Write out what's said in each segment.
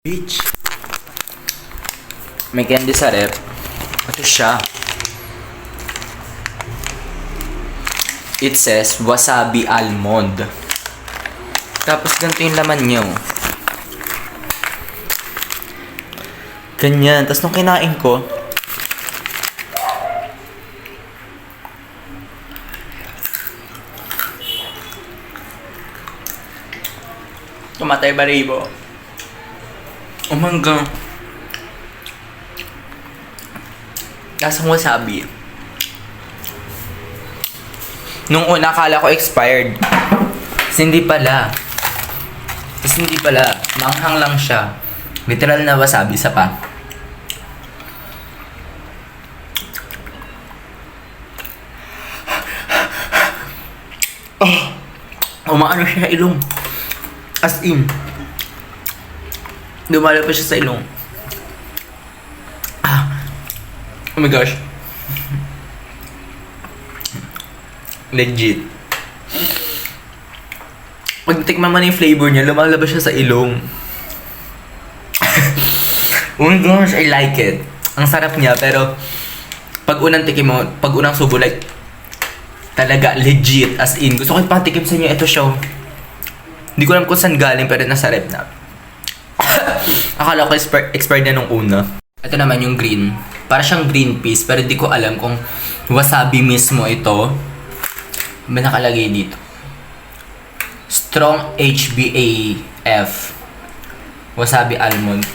Bitch. May candy sa rep. Ito siya. It says wasabi almond. Tapos ganito yung laman niyo. Ganyan. Tapos nung kinain ko, tumatay baribo. Oh my God. Lasang wasabi. Nung una akala ko expired. Kasi hindi pala. Manghang lang siya. Literal na wasabi sa pa. Umaano siya sa ilong. As in. Lumalabas siya sa ilong. Oh my gosh. Legit. Pag tikman mo na yung flavor niya, lumalabas siya sa ilong. Oh my gosh, I like it. Ang sarap niya, pero pag unang tikim mo, pag unang subo, like, talaga legit, as in. Gusto ko ipatikim sa inyo, ito siya. Hindi ko alam kung saan galing, pero nasa rep na. Akala ko expired na nung una. Ito naman yung green. Para siyang green peas, pero di ko alam kung wasabi mismo ito. Ba nakalagay dito? Strong HBAF. Wasabi almond.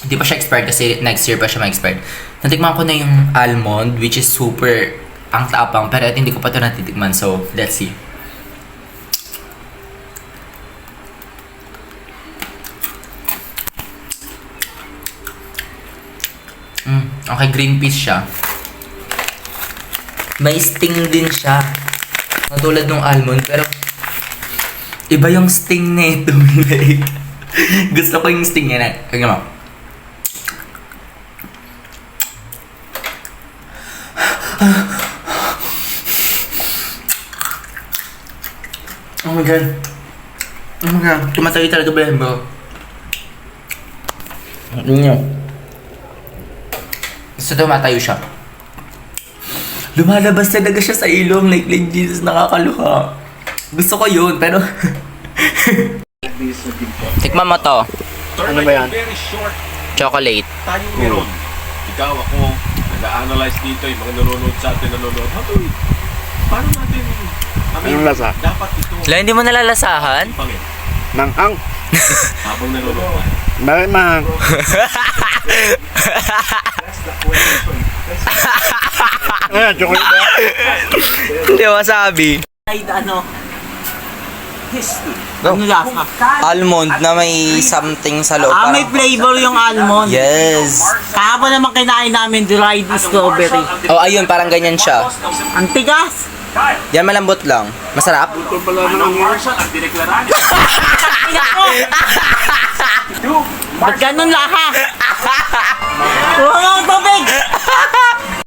Hindi pa siya expired kasi next year pa siya ma-expired. Natikman ko na yung almond, which is super ang tapang, pero hindi ko pa ito natitikman. So, let's see. Okay, green peas siya. May sting din siya. Katulad ng almond, pero iba yung sting na ito. Gusto ko yung sting niya na. Kaya mo. Oh my God. Oh my God. Tumatay talaga ba yan, bro? Ano nyo? Gusto tumatayo siya. Lumalabas talaga siya sa ilong. Like Jesus, nakakaluha. Gusto ko yun, pero tikman mo to. Ano ba yan? Chocolate. Tayo meron. Ikaw, ako, nag-a-analyze dito yung mga nanonood sa atin, nanonood. Hatoy, paano natin, Anong lasa? dapat ito, La, hindi mo nalalasahan? pangin, Manghang. habang nanonood tayo. Bakit manghang? Ayan, chocolate ba? Hindi, wasabi. Ay, ano? Go. Ano lasa? Almond na may something sa loob. May flavor yung almond. Yes. Kahapon naman kinain namin dried strawberry. Oh, ayun, parang ganyan siya. Ang tigas. Yan malambot lang. Masarap? Ito pala naman yun. Ang dineklaraan. Ba't ganun laha? Huwag ang tubig!